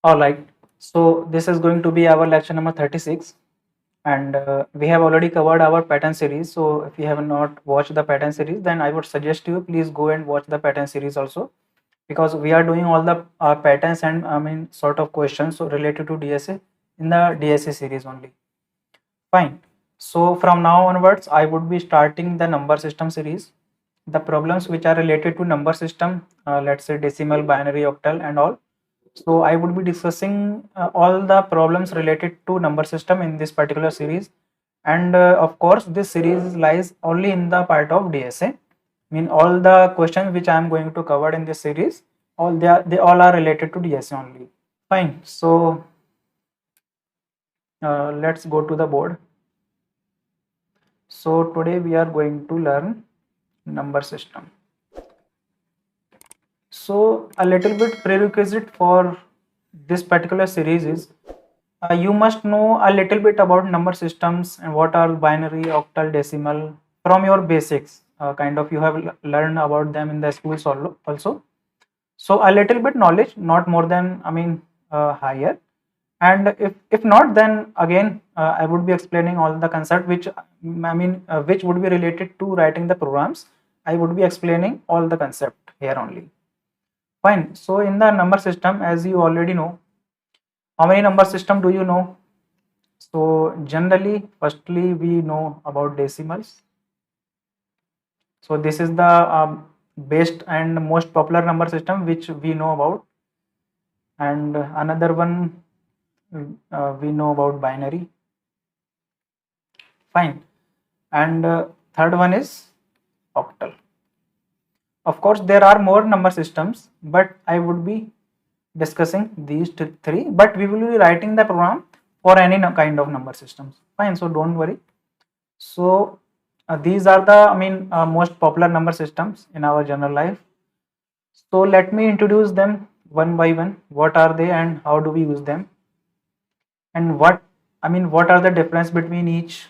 All right. So this is going to be our lecture number 36, and we have already covered our pattern series. So if you have not watched the pattern series, then I would suggest you please go and watch the pattern series also, because we are doing all the patterns and sort of questions so related to DSA in the DSA series only. Fine. So from now onwards, I would be starting the number system series. The problems which are related to number system, let's say decimal, binary, octal, and all. So I would be discussing all the problems related to number system in this particular series, and of course this series lies only in the part of DSA. Mean all the questions which I am going to cover in this series, they all are related to DSA only. Fine. So let's go to the board. So today we are going to learn number system. So a little bit prerequisite for this particular series is you must know a little bit about number systems and what are binary, octal, decimal from your basics. Kind of you have learned about them in the schools also. So a little bit knowledge, not more than higher. And if not, then again I would be explaining all the concept which which would be related to writing the programs. I would be explaining all the concept here only. Fine. So in the number system, as you already know, how many number system do you know? So generally, firstly, we know about decimals. So this is the best and most popular number system which we know about. And another one we know about binary. Fine. And third one is octal. Of course, there are more number systems, but I would be discussing these three, but we will be writing the program for any kind of number systems. Fine, so don't worry. So these are the most popular number systems in our general life. So let me introduce them one by one. What are they and how do we use them, and what are the difference between each,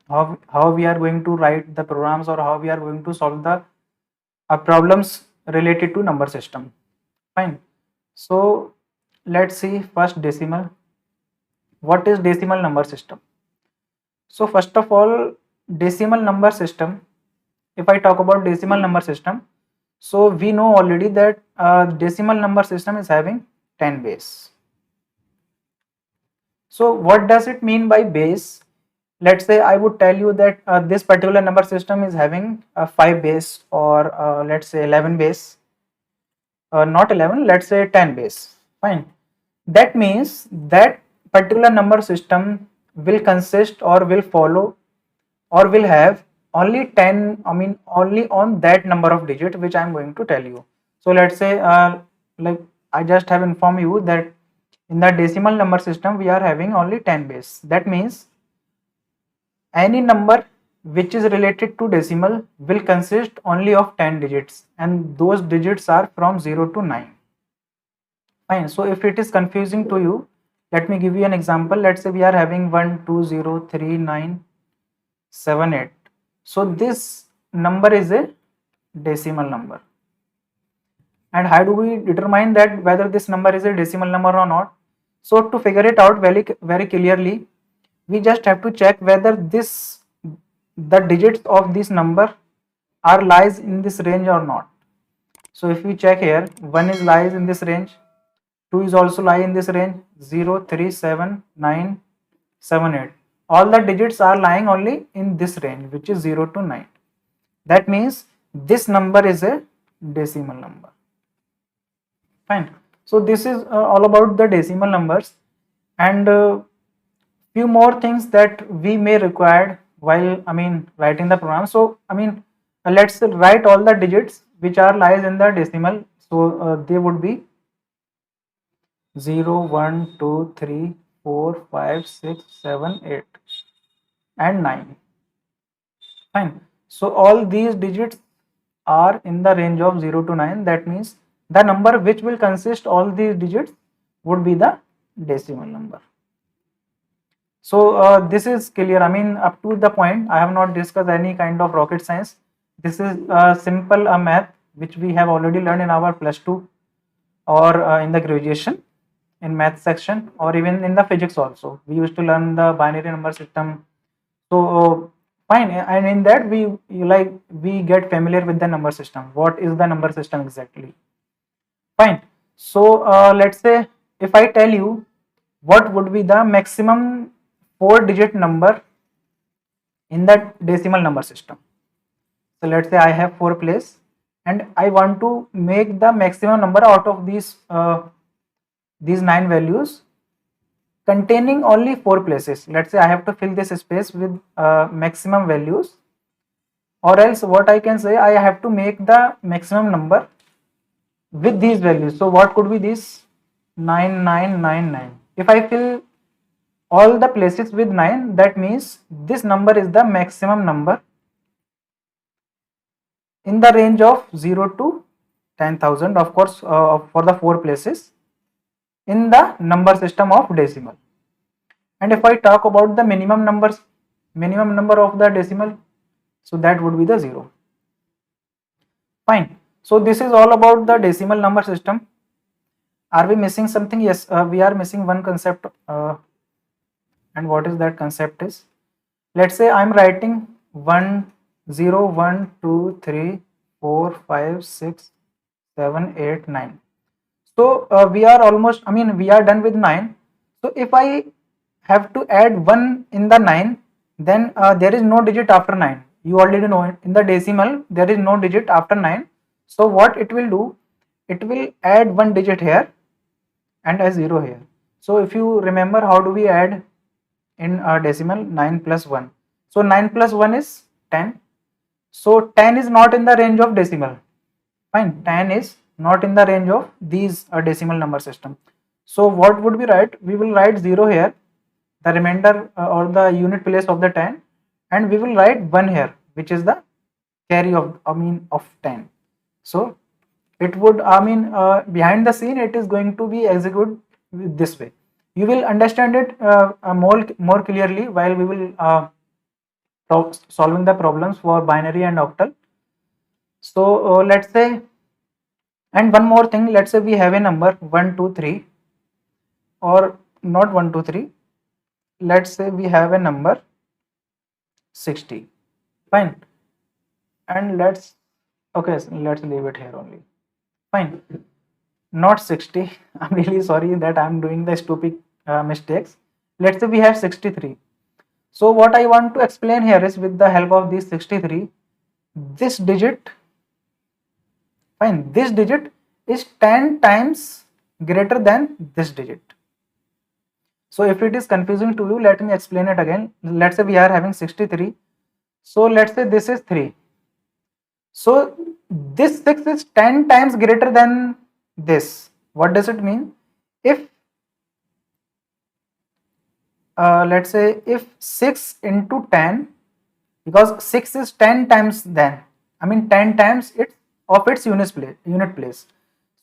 how we are going to write the programs, or how we are going to solve the problems related to number system. Fine. So let's see first decimal. What is decimal number system? So first of all, decimal number system, if I talk about decimal number system, so we know already that decimal number system is having 10 base. So what does it mean by base? Let's say I would tell you that this particular number system is having 5 base, or let's say 11 base, not 11, let's say 10 base. Fine. That means that particular number system will consist or will follow or will have only 10, only on that number of digit which I am going to tell you. So let's say like I just have informed you that in the decimal number system we are having only 10 base. That means any number which is related to decimal will consist only of 10 digits, and those digits are from 0 to 9. Fine. So if it is confusing to you, let me give you an example. Let's say we are having 1 2 0 3 9 7 8. So this number is a decimal number. And how do we determine that whether this number is a decimal number or not? So to figure it out very clearly, we just have to check whether the digits of this number are lies in this range or not. So if we check here, 1 is lies in this range, 2 is also lie in this range, 0 3 7 9 7 8. All the digits are lying only in this range, which is 0 to 9. That means this number is a decimal number. Fine. So this is all about the decimal numbers, and few more things that we may require while writing the program. So let's write all the digits which are lies in the decimal. So they would be 0 1 2 3 4 5 6 7 8 and 9. Fine. So all these digits are in the range of 0 to 9. That means the number which will consist all these digits would be the decimal number. So this is clear. Up to the point I have not discussed any kind of rocket science. This is simple math which we have already learned in our plus 2 or in the graduation. in math section, or even in the physics also. We used to learn the binary number system. So fine, and in that we get familiar with the number system. What is the number system exactly? Fine. So let's say if I tell you what would be the maximum 4-digit number in that decimal number system. So let's say I have 4 places and I want to make the maximum number out of these 9 values containing only 4 places. Let's say I have to fill this space with maximum values, or else what I can say, I have to make the maximum number with these values. So what could be this? 9999. If I fill all the places with 9, that means this number is the maximum number in the range of 0 to 10,000, of course, for the 4 places in the number system of decimal. And if I talk about the minimum number of the decimal, so that would be the 0. Fine. So this is all about the decimal number system. Are we missing something? Yes, we are missing one concept. And what is that concept is? Let's say I'm writing 1 0 1 2 3 4 5 6 7 8 9. So we are almost, we are done with 9. So if I have to add 1 in the 9, then there is no digit after 9. You already know it. In the decimal there is no digit after 9. So what it will do, it will add 1 digit here and a 0 here. So if you remember, how do we add in decimal? 9 plus 1. So 9 plus 1 is 10. So 10 is not in the range of decimal. Fine, 10 is not in the range of these decimal number system. So what would we write? We will write 0 here, the remainder or the unit place of the 10, and we will write 1 here, which is the carry of 10. So it would, behind the scene it is going to be executed this way. You will understand it more clearly while we will solving the problems for binary and octal. So let's say, and one more thing, let's say we have a number 1 2 3, or not 1 2 3, let's say we have a number 60. Fine, and let's leave it here only. Fine, not 60. I'm really sorry that I'm doing the stupid mistakes. Let's say we have 63. So what I want to explain here is, with the help of this 63, this digit, this digit is 10 times greater than this digit. So if it is confusing to you, let me explain it again. Let's say we are having 63. So let's say this is 3. So this 6 is 10 times greater than this. What does it mean? If let's say if 6 into 10, because 6 is 10 times, then 10 times it of its unit place.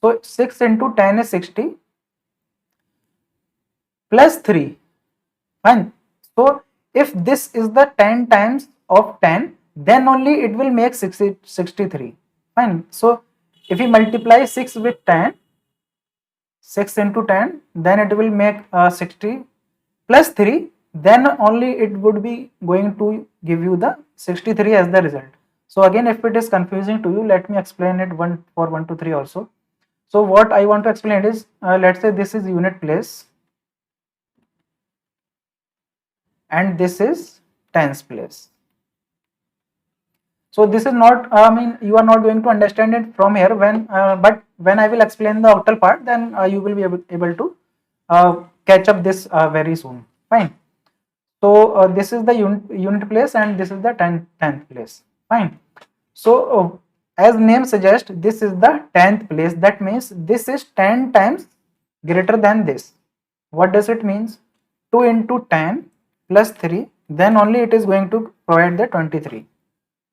So 6 into 10 is 60 plus 3. Fine. So if this is the 10 times of 10, then only it will make 63. Fine. So if we multiply 6 with 10, 6 into 10, then it will make 60 plus 3, then only it would be going to give you the 63 as the result. So again, if it is confusing to you, let me explain it for 1 to 3 also. So what I want to explain is, let's say this is unit place and this is tens place. So this is not, you are not going to understand it from here, but when I will explain the octal part, then you will be able to catch up this very soon. Fine. So this is the unit place and this is the tenth place. Fine. So as name suggests, this is the 10th place. That means this is 10 times greater than this. What does it means? 2 into 10 plus 3, then only it is going to provide the 23.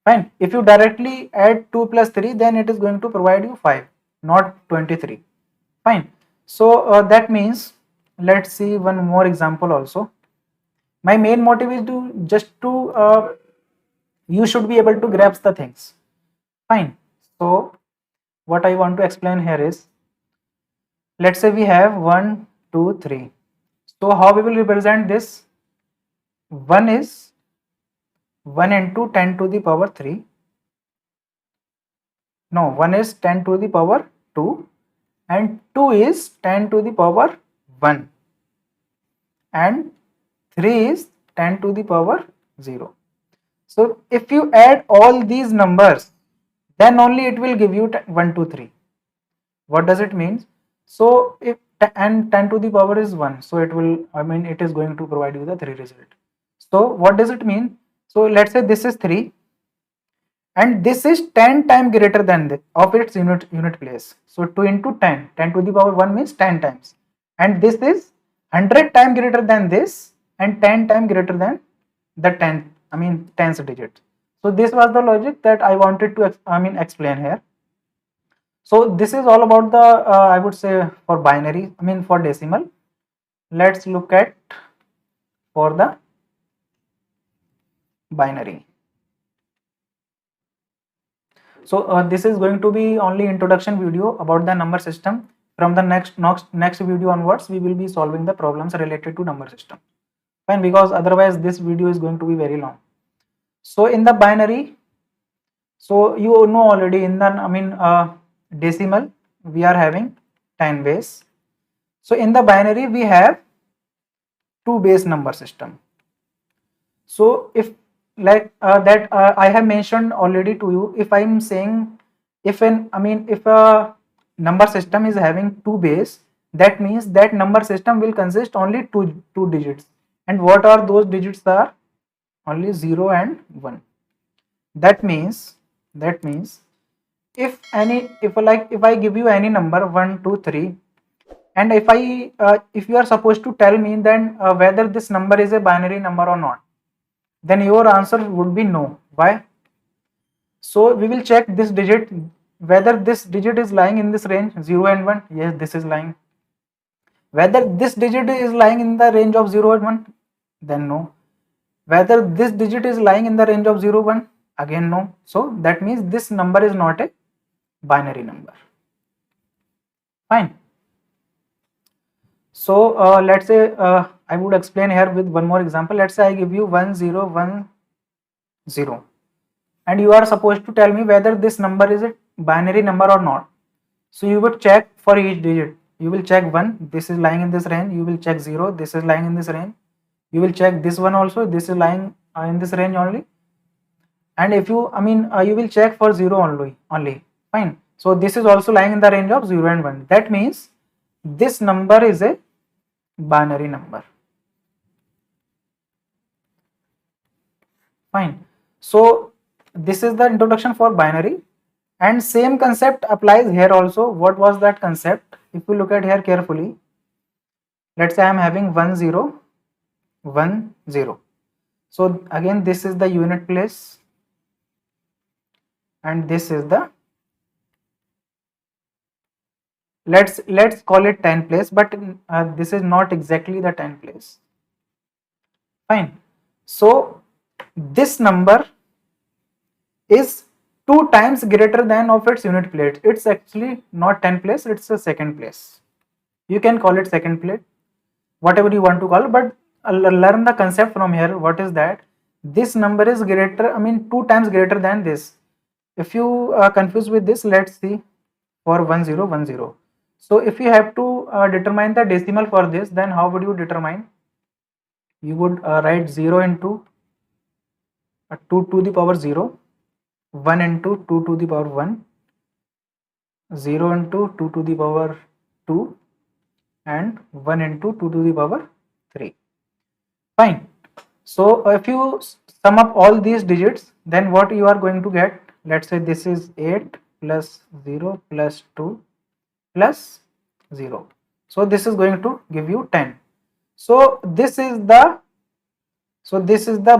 Fine. If you directly add 2 plus 3, then it is going to provide you 5, not 23. Fine. So that means, let's see one more example also. My main motive is you should be able to grasp the things. Fine. So what I want to explain here is, let's say we have 1 2, 3. So how we will represent this? 1 is 1 into 10 to the power 3. No, 1 is 10 to the power 2 and 2 is 10 to the power 1 and 3 is 10 to the power 0. So if you add all these numbers, then only it will give you 1, 2, 3. What does it mean? So if and 10 to the power is 1, so it will, it is going to provide you the 3 result. So what does it mean? So let's say this is 3 and this is 10 times greater than the of its unit place. So 2 into 10, 10 to the power 1 means 10 times, and this is 100 times greater than this and 10 times greater than the 10th digit. So this was the logic that I wanted to explain here. So this is all about the I would say for binary, for decimal. Let's look at for the binary. So this is going to be only introduction video about the number system. From the next video onwards, we will be solving the problems related to number system. Fine, because otherwise this video is going to be very long. So in the binary, so you know already in the decimal we are having 10 base. So in the binary we have 2 base number system. So if like that I have mentioned already to you, if I am saying if a number system is having 2 base, that means that number system will consist only two digits. And what are those digits? Are only 0 and 1. That means if I give you any number 1, 2, 3, and if you are supposed to tell me then whether this number is a binary number or not, then your answer would be no. Why? So we will check this digit, whether this digit is lying in this range 0 and 1. Yes, this is lying. Whether this digit is lying in the range of 0 and 1, then no. Whether this digit is lying in the range of 0, 1, again no. So that means this number is not a binary number. Fine. So let's say I would explain here with one more example. Let's say I give you 1, 0, 1, 0, and you are supposed to tell me whether this number is a binary number or not. So you would check for each digit. You will check 1, this is lying in this range. You will check 0, this is lying in this range. You will check this one also, this is lying in this range only. And if you you will check for 0 only. Fine. So this is also lying in the range of 0 and 1. That means this number is a binary number. Fine. So this is the introduction for binary, and same concept applies here also. What was that concept? If you look at here carefully, let's say I am having 1, 0, 1, 0. So again this is the unit place and this is the, let's call it 10 place, but this is not exactly the 10 place. Fine. So this number is 2 times greater than of its unit plate. It's actually not 10 place, it's a second place. You can call it second plate, whatever you want to call, but learn the concept from here. What is that? This number is greater, 2 times greater than this. If you are confused with this, let's see for 1, 0, 1, 0. So if you have to determine the decimal for this, then how would you determine? You would write 0 into 2 to the power 0, 1 into 2 to the power 1, 0 into 2 to the power 2, and 1 into 2 to the power 3. Fine. So if you sum up all these digits, then what you are going to get? Let's say this is 8 plus 0 plus 2 plus 0. So this is going to give you 10. So this is the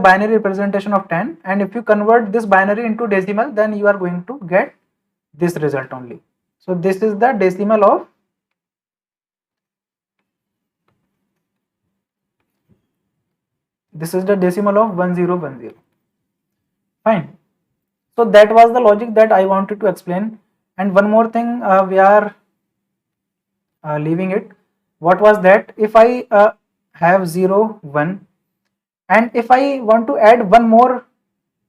binary representation of 10, and if you convert this binary into decimal, then you are going to get this result only. So this is the decimal of 1010. Fine. So that was the logic that I wanted to explain. And one more thing, we are leaving it. What was that? If I have 0, 1, and if I want to add one more,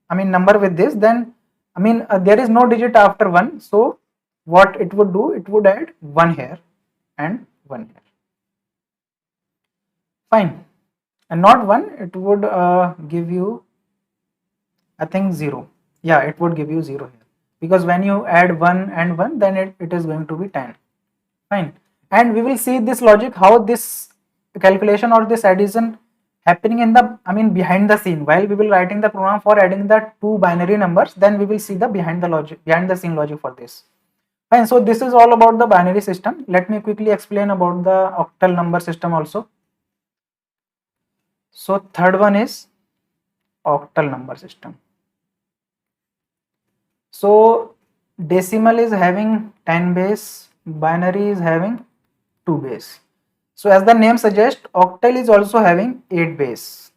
I mean number with this, then I mean there is no digit after 1, so what it would do, it would add 1 here and 1 here. Fine. And not 1, it would give you, I think, 0. Yeah, it would give you 0 here, because when you add 1 and 1, then it is going to be 10. Fine. And we will see this logic, how this calculation or this addition happening in the, I mean behind the scene, while we will writing the program for adding the two binary numbers, then we will see the behind the scene logic for this. Fine. So this is all about the binary system. Let me quickly explain about the octal number system also. So third one is octal number system. So decimal is having 10 base, binary is having 2 base. So as the name suggests, octal is also having 8 base.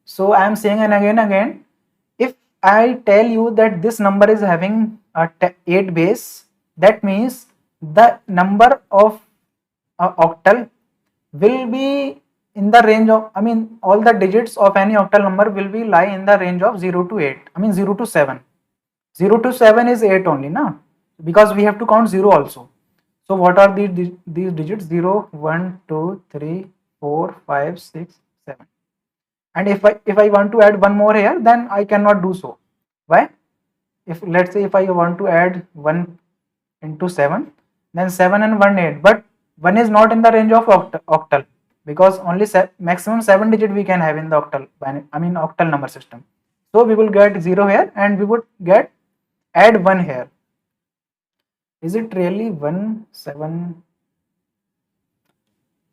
So I am saying and again, if I tell you that this number is having 8 base, that means the number of octal will be in the range of, I mean all the digits of any octal number will be lie in the range of 0 to 8, I mean 0 to 7. 0 to 7 is 8 only, na? Because we have to count 0 also. So what are these digits? 0, 1, 2, 3, 4, 5, 6, 7. And if I want to add one more here, then I cannot do so. Why? If let's say if I want to add 1 into 7, then 7 and 1 8, but 1 is not in the range of octal, because only maximum 7 digit we can have in the octal, I mean octal number system. So we will get 0 here and we would get add 1 here. Is it really 1, 7?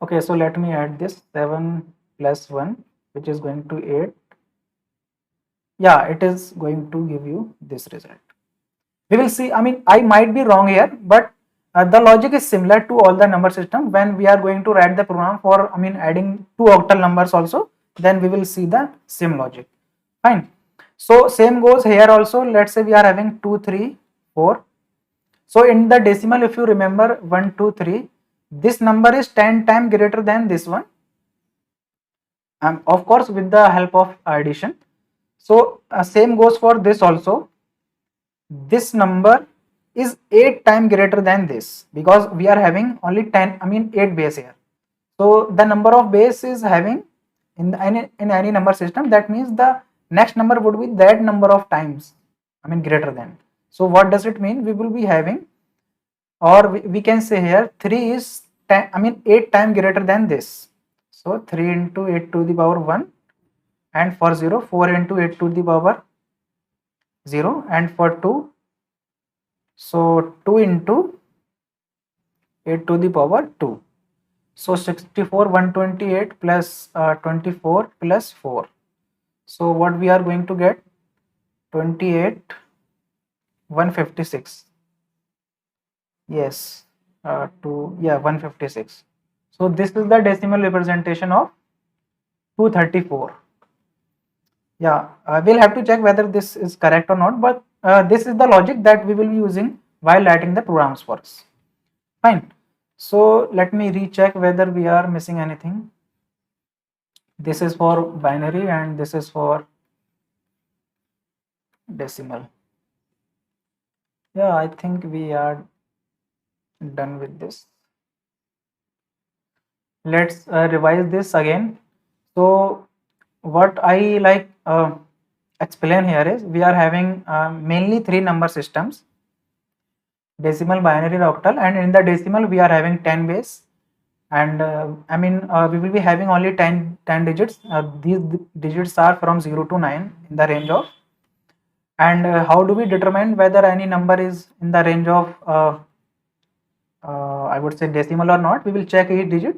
Okay, so let me add this 7 plus 1, which is going to 8. Yeah, it is going to give you this result. We will see, I mean, I might be wrong here, but the logic is similar to all the number system. When we are going to write the program for, I mean, adding two octal numbers also, then we will see the same logic. Fine. So same goes here also. Let's say we are having 2, 3, 4. So in the decimal, if you remember 1, 2, 3, this number is 10 times greater than this one. Of course, with the help of addition. So same goes for this also. This number is 8 times greater than this, because we are having only 10, I mean 8 base here. So the number of base is having in any number system, that means the next number would be that number of times, I mean greater than. So what does it mean? We will be having, or we can say here 3 is 10, I mean 8 times greater than this. So 3 into 8 to the power 1, and for 0 4 into 8 to the power 0, and for 2, so 2 into 8 to the power 2. So 64 128 plus 24 plus 4. So what we are going to get? 28 156. Yes, 156. So this is the decimal representation of 234. Yeah, we'll have to check whether this is correct or not, but this is the logic that we will be using while writing the programs for us. Fine. So let me recheck whether we are missing anything. This is for binary and this is for decimal. Yeah, I think we are done with this. Let's revise this again. So what I like explain here is, we are having mainly 3 number systems: decimal, binary, octal, and in the decimal we are having 10 base, and I mean we will be having only 10 digits. These digits are from 0 to 9 in the range of. And how do we determine whether any number is in the range of I would say decimal or not? We will check each digit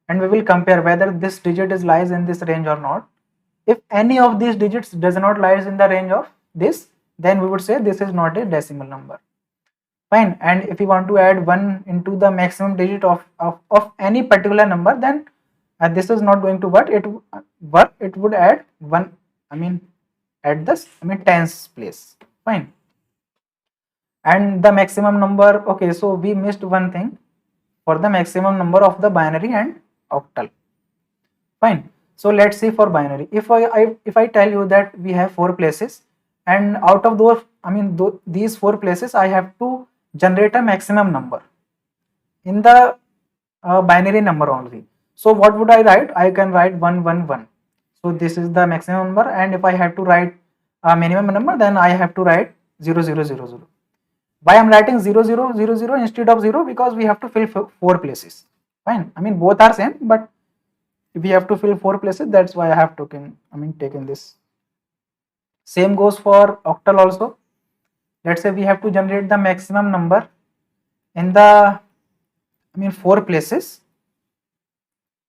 and we will compare whether this digit is lies in this range or not. If any of these digits does not lies in the range of this, then we would say this is not a decimal number. Fine. And if we want to add 1 into the maximum digit of any particular number, then this is not going to work. It would add 1, I mean at this, I mean tens place. Fine. And the maximum number, okay, so we missed one thing. for the maximum number of the binary and octal. Fine. So let's see for binary. If I tell you that we have 4 places, and out of those, these 4 places, I have to generate a maximum number in the binary number only. So what would I write? I can write 111. So this is the maximum number, and if I have to write a minimum number, then I have to write 0000. Why I'm writing 0000 instead of 0? Because we have to fill 4 places. Fine. Both are same, but if we have to fill 4 places, that's why I have taken this. Same goes for octal also. Let's say we have to generate the maximum number in the 4 places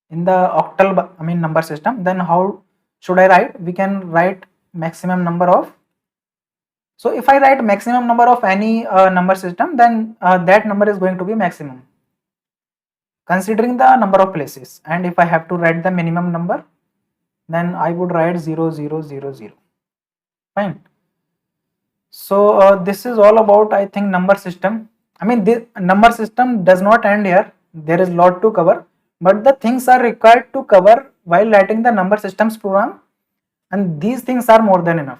in the octal number system. Then how should I write? We can write maximum number of. So if I write maximum number of any number system, then that number is going to be maximum, considering the number of places. And if I have to write the minimum number, then I would write 0000. Fine. So this is all about, I think, number system. The number system does not end here. There is lot to cover, but the things are required to cover while writing the number systems program, and these things are more than enough.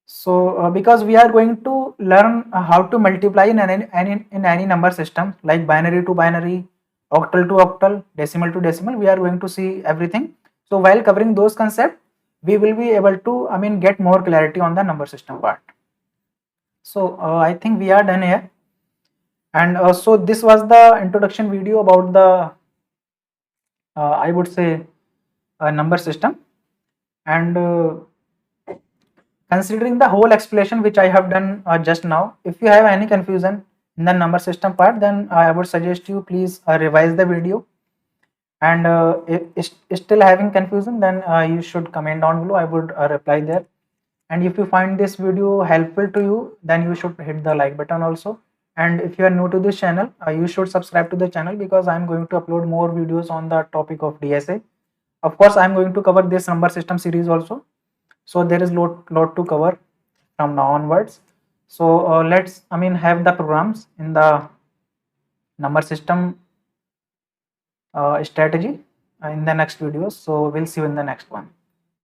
So because we are going to learn how to multiply in any number system, like binary to binary, octal to octal, decimal to decimal, we are going to see everything. So while covering those concepts, we will be able to get more clarity on the number system part. So I think we are done here. And so this was the introduction video about the I would say number system. And considering the whole explanation which I have done just now, if you have any confusion in the number system part, then I would suggest you please revise the video. And if still having confusion, then you should comment down below. I would reply there. And if you find this video helpful to you, then you should hit the like button also. And if you are new to this channel, you should subscribe to the channel, because I am going to upload more videos on the topic of DSA. Of course, I am going to cover this number system series also. So there is lot to cover from now onwards. So let's have the programs in the number system strategy in the next videos. So we'll see you in the next one.